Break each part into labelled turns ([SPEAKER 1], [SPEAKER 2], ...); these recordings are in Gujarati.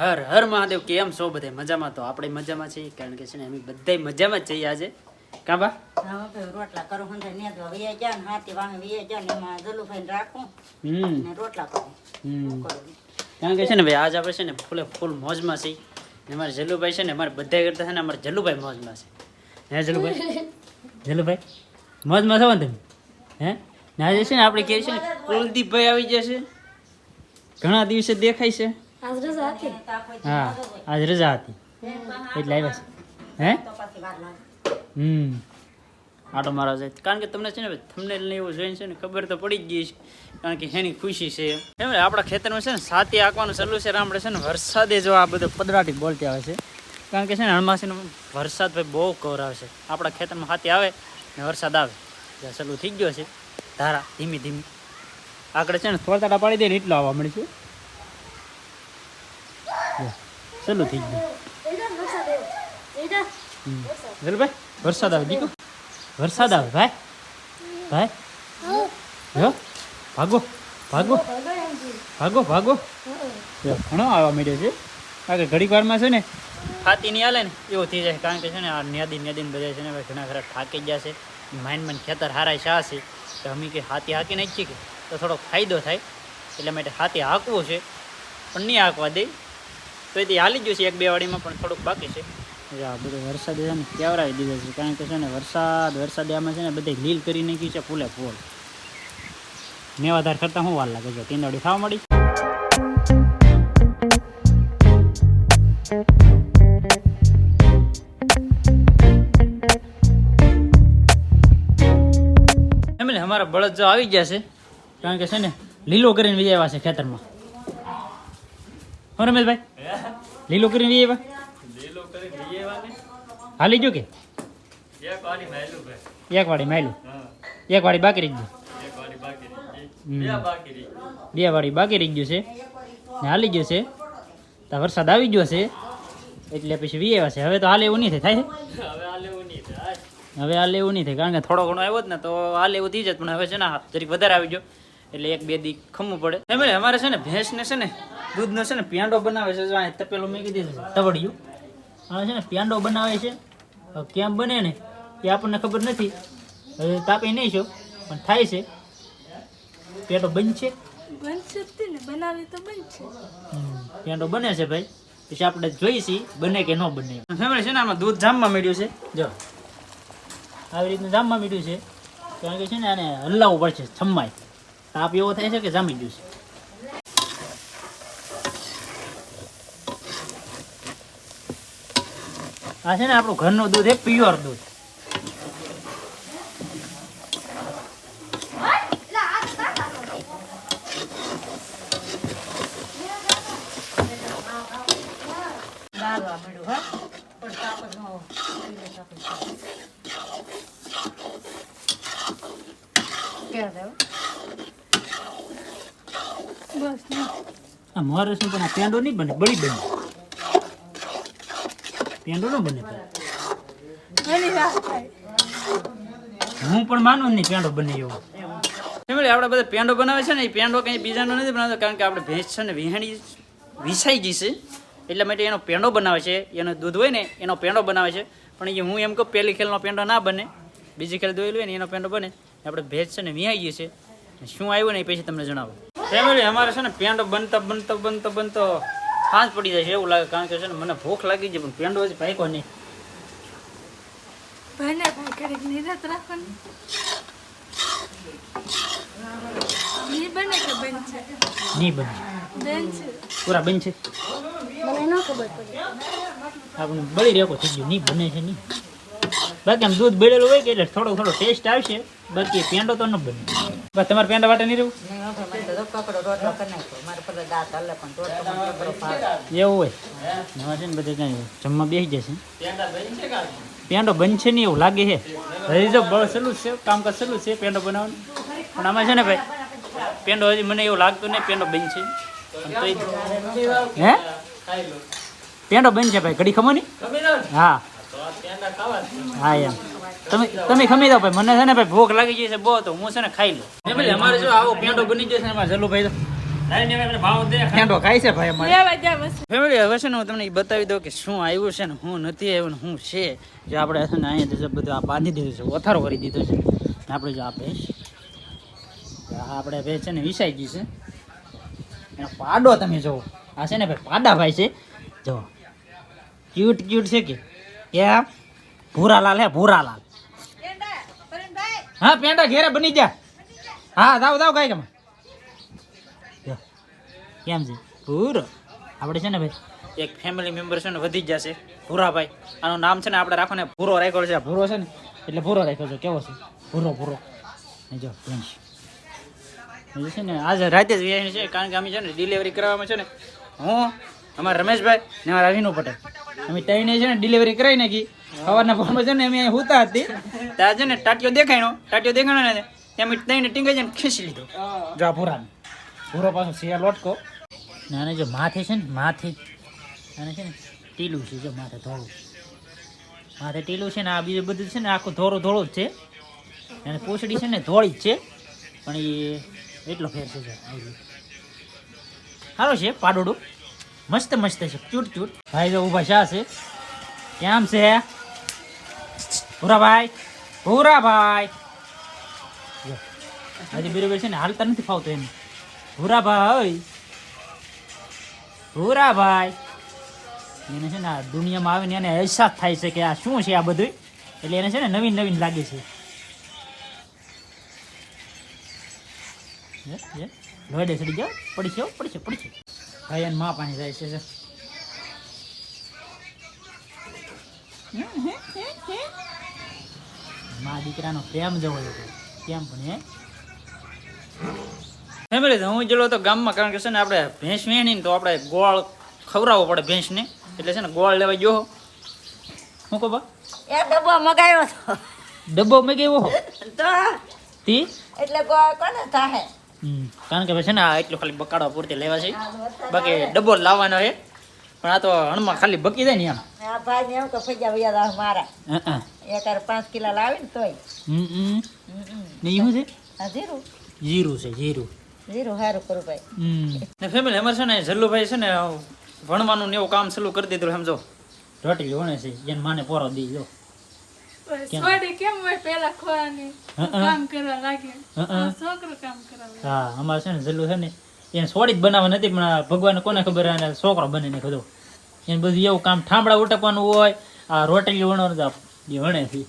[SPEAKER 1] હર હર મહાદેવ. કેમ છો બધે મજામાં? તો આપણે મજામાં છીએ, કારણ કે છે ને અમે બધાય મજામાં જ છીએ આજે. કાં બા?
[SPEAKER 2] હા રોટલા કરો હંધા ને તો વે જા ને હાથી વાહે વે જા ને એમાં જલુભાઈ ને રાખું ને રોટલા કરું.
[SPEAKER 1] કારણ કે છે ને ભાઈ આજ આપણે છે ને ફૂલે ફૂલ મોજમાં છીએ. ને અમારે જલુભાઈ છે ને અમારે બધા કરતા છે ને અમારે જલુભાઈ મોજમાં છે. હે જલુભાઈ? જલુભાઈ મોજમાં છો ને તમે? હે ને આજે છે ને આપણે કહે છે ને કુલદીપભાઈ આવી જશે. ઘણા દિવસે દેખાય છે.
[SPEAKER 3] આજ રજા હતી.
[SPEAKER 1] હા આજ રજા હતી એટલે આવ્યા છે. હે
[SPEAKER 2] તો પછી વાર લાગે.
[SPEAKER 1] આટો મારવા જાય, કારણ કે તમને છે ને થંબનેલ ને એવું જોઈને છે ને ખબર તો પડી જ ગઈ છે, કારણ કે એની ખુશી છે એમ. આપણા ખેતરમાં છે ને સાતી આંકવાનું ચાલુ છે. આપણે છે ને વરસાદે જો આ બધો પદરાટી બોલતી આવે છે, કારણ કે છે ને હણમાસીનો વરસાદ ભાઈ બહુ કવર આવે છે. આપણા ખેતરમાં હાથી આવે ને વરસાદ આવે ત્યાં ચાલુ થઈ ગયો છે ધારા ધીમી ધીમી. આગળ છે ને થોડા પાડી દે ને એટલો આવવા મળે છે. ચાલુ થઈ ગયું. ભાઈ વરસાદ આવે દીકુ, વરસાદ આવે ભાઈ. ભાઈ જો ભાગો ભાગો ભાગો ભાગો. ઘણો આવવા માંડ્યો છે. કારણ કે ઘડીક વારમાં છે ને હાથી નહીં હાલે ને એવું થઈ જાય, કારણ કે છે ને આ ન્યાદીને બધા છે ને ભાઈ ઘણા ખરા થાકી ગયા છે. માઇન્ડ ખેતર હારાય શા છે તો અમે કે હાથી હાકી નાખીએ કે તો થોડો ફાયદો થાય, એટલે માટે હાથી હાંકવું છે. પણ નહીં હાંકવા દે તો એથી હાલી ગયું છે એક બે વાડીમાં, પણ થોડુંક બાકી છે. આ બધું વરસાદ છે ને કેવરાવી દીધો છે, કારણ કે છે ને વરસાદ આમાં છે ને બધે લીલ કરી નાખ્યું છે ફૂલે ફૂલ. મેવાધાર કરતાં શું વાર લાગે છે? તીંદાડી ખાવા મળી. એમ અમારા બળદ જો આવી ગયા છે, કારણ કે છે ને લીલો કરીને વી આવ્યા છે ખેતરમાં. હો રમેશભાઈ, લીલો કરીને વી આવ્યા. હાલી જો કે એક વાડી માયલું, એક વાડી બાકી રહી ગયું, બે વાડી બાકી રહી ગયું છે ને હાલી ગયું છે. તો વરસાદ આવી ગયો છે એટલે પછી વી આવ્યા છે. હવે તો હાલ એવું નહીં થાય. હવે હાલ એવું નહીં થાય, કારણ કે થોડો ઘણો આવ્યો જ ને તો હાલ એવું થઈ જાય. પણ હવે છે ને જરીક વધારે આવી ગયો એટલે એક બે દી ખમવું પડે. એમ અમારે છે ને ભેંસને છે ને દૂધનો છે ને પેંડો બનાવે છે. તપેલું મેં કીધું તવડિયું હવે છે ને પેંડો બનાવે છે. કેમ બને ને એ આપણને ખબર નથી. હવે તાપી નહીં છો પણ થાય છે. પેંડો બનશે
[SPEAKER 3] ને બનાવી તો બનશે.
[SPEAKER 1] પેંડો બને છે ભાઈ. પછી આપણે જોઈશી બને કે ન બને. ફેમિલી છે ને આમાં દૂધ જામવા માંડ્યું છે. જો આવી રીતનું જામવા માંડ્યું છે, કારણ કે છે ને આને હલાવવું પડશે છમ્માય. તાપ એવો થાય છે કે જામી ગયું છે. આ છે ને આપણું ઘરનું દૂધ, એક પ્યોર દૂધ.
[SPEAKER 2] ગાળવા મળ્યું હા પણ તાપ જ ન હોય. કેવું થયું?
[SPEAKER 3] બસ ના
[SPEAKER 1] આ મારે શું પણ આ પેંડો નહીં બને, બળી બને. પેંડો ન બને.
[SPEAKER 3] એની રાહ થાય.
[SPEAKER 1] હું પણ માનું નહીં પેંડો બને એવું. ફેમિલી આપણે બધા પેંડો બનાવે છે ને એ પેંડો કંઈ બીજાનો નથી બનાવતો, કારણ કે આપણે ભેંસ છે ને વિહાણી વિસાઈ ગઈ છે એટલા માટે એનો પેંડો બનાવે છે. એનો દૂધ હોય ને એનો પેંડો બનાવે છે. પણ એ હું એમ કહું પહેલી ખેલનો પેંડો ના બને, બીજી ખેલ દોયેલું હોય ને એનો પેંડો બને. આપણે ભેંસ છે ને વિહાઈ ગઈ છે. શું આવ્યું ને એ પછી તમને જણાવો. ફેમિલી અમારે છે ને પેંડો બનતો સાંજ પડી જાય છે એવું લાગે, કારણ કે છે ને મને ભૂખ લાગી છે પણ પેંડો હજી પાક્યો નહીં.
[SPEAKER 3] ભાઈને ભાઈ ઘડીક નિરાત રાખવાની. નહીં બને કે બનશે?
[SPEAKER 1] નહીં બને.
[SPEAKER 3] બનશે.
[SPEAKER 1] પૂરા બનશે.
[SPEAKER 3] મને ન ખબર પડી.
[SPEAKER 1] આપણે બળી રેકો થઈ ગયું. નહીં બને છે નહીં. બાકી આમ દૂધ બળેલું હોય કે એટલે થોડો ટેસ્ટ આવશે, બાકી પેંડો તો ન બને. બસ તમારે પેંડા વાટે નહીં રહેવું
[SPEAKER 2] નહીં હવે મને તો કકડો રોટલો કરી નાખ્યો. મારે પેલો દાંત હલે પણ રોટલો મને કકડો ભાવે.
[SPEAKER 1] એવું હોય. નવા છે ને બધે કાંઈ જમવા બેસી જશે. પેંડો બનશે નહીં એવું લાગે છે. હજી તો બળ સલું છે, કામકાજ સલું છે પેંડો બનાવવાનું. પણ આમાં છે ને ભાઈ પેંડો હજી મને એવું લાગતું નહીં પેંડો બનશે. હે પેંડો બનશે ભાઈ, ઘડી ખમો નહીં. હા હા એમ તમે ખમી દો ભાઈ. મને છે ને ભાઈ ભૂખ લાગી ગઈ છે બહુ, તો હું છે ને ખાઈ લઉં. અમારે જો આવો પેંડો બની ગયો છે. અમારે જલુભાઈ તો ફેંડો ખાય છે ભાઈ અમારે
[SPEAKER 3] લેવા જા બસ
[SPEAKER 1] ફેમિલી હવે છે ને હું તમને ઈ બતાવી દઉં કે શું આવ્યું છે ને શું નથી આવ્યું ને શું છે જે આપણે છે ને અહીંયા જે બધું આ બાંધી દીધું છે ઓથારો કરી દીધો છે ને આપણે જો આ ભેંસ આપણે ભેંસ છે ને વિસાઈ ગઈ છે એનો પાડો તમે જુઓ આ છે ને ભાઈ પાડા ભાઈ છે જો ક્યુટ ક્યુટ છે કે કેમ ભૂરાલાલ હે ભૂરાલાલ હા પેંડા ઘેરે બની જા હા જાવ જાવ કાંઈ ગમે કેમ છે પૂરો આપણે છે ને ભાઈ એક ફેમિલી મેમ્બર છે ને વધી જ જશે ભૂરાભાઈ આનું નામ છે ને આપણે રાખો ને ભૂરો રાખ્યો છે ભૂરો છે ને એટલે ભૂરો રાખ્યો છે કેવો છે ભૂરો ભૂરો જો ફ્રેન્ડ્સ છે ને આજે રાતે જ વ્યાય છે કારણ કે અમે છે ને ડિલિવરી કરવામાં છે ને હું અમારા રમેશભાઈ ને અમારા અવિનુ પટેલ અમે ત્રણે છે ને ડિલિવરી કરાવી નાખી સવારના ફોનમાં છે ને અમે અહીં હુતા હતી ત્યાં છે ને ટાટીઓ દેખાણો ને ત્યાં અમે ત્રણે ટીંગાઈ જઈને ખેંચી લીધો જો આ ભૂરાને ભૂરો પાછો શિયા લોટકો ને આને જો માથે છે ને માથે આને છે ને ટીલું છે જો માથે ધોળું માથે ટીલું છે ને આ બીજું બધું છે ને આખું ધોળું ધોળું જ છે અને પૂંછડી છે ને ધોળી જ છે પણ એ એટલો ફેર છે સારું છે પાડોડું મસ્ત મસ્ત છે ક્યુટ ક્યુટ ભાઈ જો ઊભા શા છે કેમ છે ભૂરાભાઈ ભૂરાભાઈ હજી બરોબર છે ને હાલતા નથી ફાવતો એમ ભૂરાભાઈ ભૂરાભાઈ એને છે ને આ દુનિયામાં આવીને એને અહેસાસ થાય છે કે આ શું છે આ બધું એટલે એને છે ને નવીન નવીન લાગે છે લોડે ચડી જાઓ પડી છે ભાઈ એને મા પાણી જાય છે મા દીકરાનો પ્રેમ જવો કેમ પણ હે ફેમિલી હું ગયેલો તો ગામમાં કારણ કે છે ને આપણે ભેંસ વેણી તો આપણે ગોળ ખવડાવવો પડે ભેંસને એટલે છે ને ગોળ લેવા ગયો શું કહો બા
[SPEAKER 2] એક ડબ્બો મગાવ્યો હતો
[SPEAKER 1] ડબ્બો મગાવ્યો
[SPEAKER 2] તો
[SPEAKER 1] તી
[SPEAKER 2] એટલે ગોળ કોને થાય
[SPEAKER 1] કારણ કે છે ને આ એટલું ખાલી બકાડવા પૂરતી લેવા છે બાકી ડબ્બો લાવવાનો છે પણ આ તો હણમાં ખાલી બકી જાય ને એમ
[SPEAKER 2] આ ભાઈ ને એવું કે ફૈયા વૈયા મારા એક 5 કિલો લાવી ને તોય
[SPEAKER 1] ને શું છે
[SPEAKER 2] આ જીરું
[SPEAKER 1] જીરું છે જીરું
[SPEAKER 2] સારું કરું ભાઈ
[SPEAKER 1] ને ફેમિલી અમારે છે ને જલ્લુભાઈ છે ને ભણવાનું ને એવું કામ ચાલુ કરી દીધું સમજો રોટલી વણે છે એને માને પોરો દી જો
[SPEAKER 3] સોડી કેમ હોય પેલા ખોવાની કામ કરવા લાગે છોકરો કામ કરવા
[SPEAKER 1] હા અમારે છે ને જલ્લુ છે ને એને સોડી જ બનાવવા નથી પણ ભગવાન કોને ખબર એને છોકરો બને ને કીધું એને બધું એવું કામ ઠામડા ઉટકવાનું હોય આ રોટલી વણવાનું એ વણે છે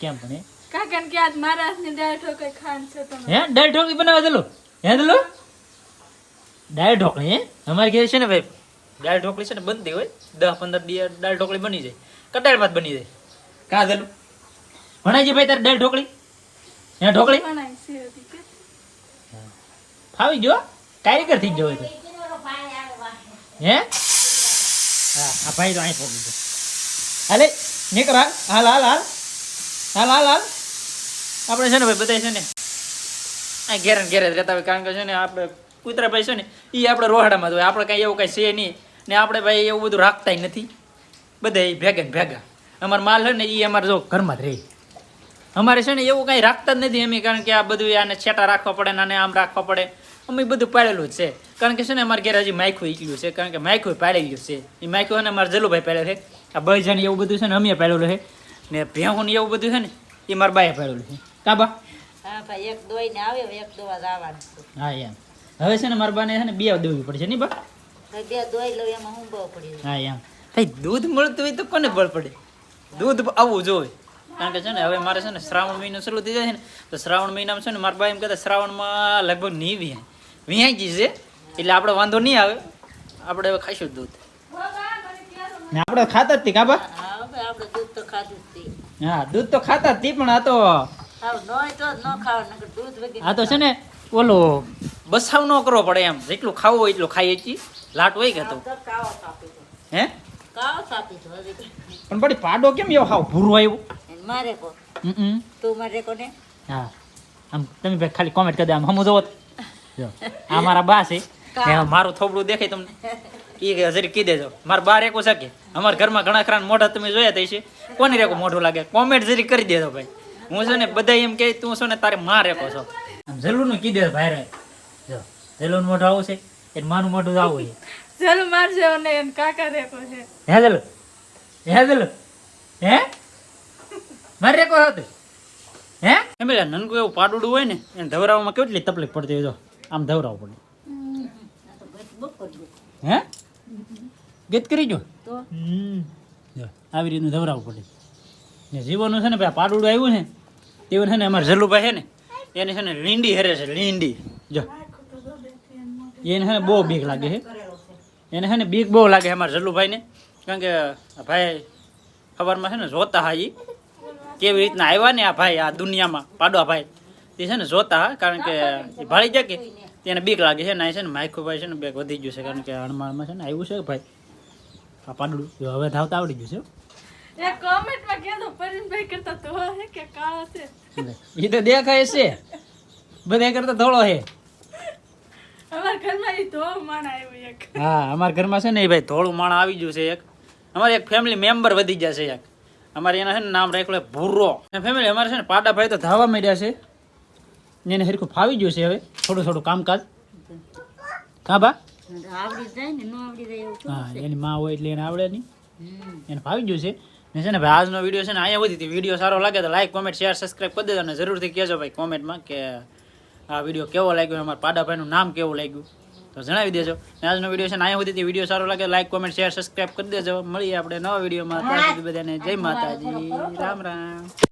[SPEAKER 1] કેમ પણ
[SPEAKER 3] કાકા કે આજ મારા હાથની દાળ ઢોકળી ખાન છે તમે
[SPEAKER 1] હે દાળ ઢોકળી બનાવવા દલો હે દલો દાળ ઢોકળી હે અમારે ઘેર છે ને ભાઈ દાળ ઢોકળી છે ને બનતી હોય 10-15 દિવસ દાળ ઢોકળી બની જાય કટાળ ભાત બની જાય કા દલો ભણાય છે ભાઈ તારે દાળ ઢોકળી હે ઢોકળી
[SPEAKER 3] બનાવી છે હતી કે
[SPEAKER 1] ફાવી ગયો કારીગર થઈ ગયો તો હે હા આ ભાઈ તો અહીં પહોંચી ગયો હાલે નીકળ હાલ હાલ હાલ હાલ હાલ હાલ આપણે છે ને ભાઈ બધા છે ને આ ઘેરે રહેતા હોય કારણ કે છે ને આપણે કૂતરા ભાઈ છે ને એ આપણે રોહડામાં જ હોય આપણે કાંઈ એવું કાંઈ છે નહીં ને આપણે ભાઈ એવું બધું રાખતા નથી બધા એ ભેગા ને ભેગા અમારા માલ છે ને એ અમારે જો ઘરમાં જ રહે અમારે છે ને એવું કાંઈ રાખતા જ નથી એમ કારણ કે આ બધું આને છેટા રાખવા પડે ને આને આમ રાખવા પડે અમે બધું પાડેલું જ છે કારણ કે છે ને અમારે ઘેર હજી માયખું ઈકલ્યું છે કારણ કે માયખું પાડી ગયું છે એ માયખું અને અમારે જલુભાઈ પાડેલું છે આ બળજાને એવું બધું છે ને અમે પાડેલું છે ને ભેહું ને એવું બધું છે ને એ મારા બાએ પાડેલું છે કાબા
[SPEAKER 2] હા ભાઈ એક દોઈ ને આવે એક દોવા જ આવવાનું
[SPEAKER 1] હા એમ હવે છે ને મારા બાને છે ને 2 દેવી પડશે નહીં બા
[SPEAKER 2] ભાઈ બે દોઈ લઉં એમાં હું બહુ પડી જાય
[SPEAKER 1] હા એમ ભાઈ દૂધ મળતું હોય તો કોને બળ પડે દૂધ આવવું જોઈએ કારણ કે છે ને હવે મારે છે ને શ્રાવણ મહિનો શરૂ થઈ જાય છે ને તો શ્રાવણ મહિનામાં છે ને મારા બા એમ કહેતા શ્રાવણમાં લગભગ નહીં વિહાઈ છે એટલે આપણે વાંધો નહીં આવે આપણે હવે ખાઈશું દૂધ ને આપણે ખાતા જ કાબા
[SPEAKER 2] હા ભાઈ આપણે દૂધ તો ખાધું જ હતી
[SPEAKER 1] હા દૂધ તો ખાતા જ પણ આ તો
[SPEAKER 2] હાવ નોય તો ન ખાવ નકર દૂધ વગર
[SPEAKER 1] આ તો છે ને ઓલો બસાવ ન કરવો પડે એમ જેટલું ખાવું હોય એટલું ખાઈએ છીએ લાટ હોય કે તો
[SPEAKER 2] તો કાવો સાપી દો
[SPEAKER 1] હે
[SPEAKER 2] કાવો સાપી દો હજી
[SPEAKER 1] પણ બડી પાડો કેમ એવો હાવ ભૂરો આવ્યો
[SPEAKER 2] એને મારે કો તું મારે કોને
[SPEAKER 1] હા આમ તમે ભાઈ ખાલી કોમેન્ટ કરી દે આમ હમું જોવો જો આ મારા બા છે ને મારું થોબડું દેખાય તમને એ જરી કહી દેજો મારા બા રેકો છે કે અમારા ઘરમાં ઘણા ખરા મોઢા તમે જોયા થઈ છે કોની રેકો મોઢું લાગે કોમેન્ટ જરી કરી દેજો ભાઈ હું છે ને બધા એમ કે તું છો ને તારે માં રેકો છો આમ જરૂર નું કીધે ભાઈ રે જો ઝેલું મોઢું આવું છે એ માનું મોઢું આવું છે
[SPEAKER 3] ચાલો મારજો ને એને કાકા રેકો છે
[SPEAKER 1] હે ઝેલું હે મારે રેકો હતો હે એમ પેલા નનકું એવું પાડુડું હોય ને એને ધવરાવવામાં કેટલી તકલીફ પડતી હોય જો આમ ધવરાવવું પડે હે ગીત કરી જો
[SPEAKER 2] તો
[SPEAKER 1] જો આવી રીતનું ધવરાવવું પડે ને જીવોનું છે ને ભાઈ પાડુડું આવ્યું ને તેવું છે ને અમારે ઝલુભાઈ છે ને એને છે ને લીંડી હેરે છે લીંડી જો એને છે ને બહુ બીક લાગે છે એને છે ને બીક બહુ લાગે છે અમારા ઝલુભાઈને કારણ કે આ ભાઈ ખબરમાં છે ને જોતા હા ઈ કેવી રીતના આવ્યા ને આ ભાઈ આ દુનિયામાં પાડવા ભાઈ તે છે ને જોતા હા કારણ કે એ ભાળી જાય કે તેને બીક લાગે છે ને આ છે ને માયખું ભાઈ છે ને બેગ વધી ગયું છે કારણ કે હણમાળમાં છે ને આવ્યું છે ભાઈ આ પાડું હવે ધાવતા આવડી ગયું છે હો.
[SPEAKER 3] એ કોમેન્ટમાં કહેતો પરેશભાઈ કરતા તો હે કે કાળો છે
[SPEAKER 1] એ તો દેખાય છે બધા કરતા ધોળો છે
[SPEAKER 3] અમારા ઘરમાં ઈ તો માણા આવ્યું એક
[SPEAKER 1] હા અમારા ઘરમાં છે ને એ ભાઈ ધોળું માણા આવી ગયું છે એક અમારે એક ફેમિલી મેમ્બર વધી ગયા છે એક અમારે એના છે ને નામ રાખ્યું ભૂરો ફેમિલી અમારે છે ને પાડા ભાઈ તો ધાવા માંડ્યા છે ને એને હરખું ફાવી ગયું છે હવે થોડું થોડું કામકાજ કા બા
[SPEAKER 2] આવડી જાય ને ન આવડી જાય એવું શું
[SPEAKER 1] હા એની માં હોય એટલે એને આવડે નહીં એને ફાવી ગયું છે ને છે ને ભાઈ આજનો વિડીયો છે ને અહીંયા સુધી વિડીયો સારો લાગે તો લાઈક કોમેન્ટ શેર સબસ્ક્રાઈબ કરી દેજો અને જરૂરથી કહેજો ભાઈ કોમેન્ટમાં કે આ વિડીયો કેવો લાગ્યો અમારા પાડાભાઈનું નામ કેવું લાગ્યું તો જણાવી દેજો ને આજનો વિડીયો છે ને અહીંયા સુધી વિડીયો સારો લાગે લાઈક કોમેન્ટ શેર સબસ્ક્રાઈબ કરી દેજો મળીએ આપણે નવા વિડીયોમાં ત્યાં સુધી બધાને જય માતાજી રામ રામ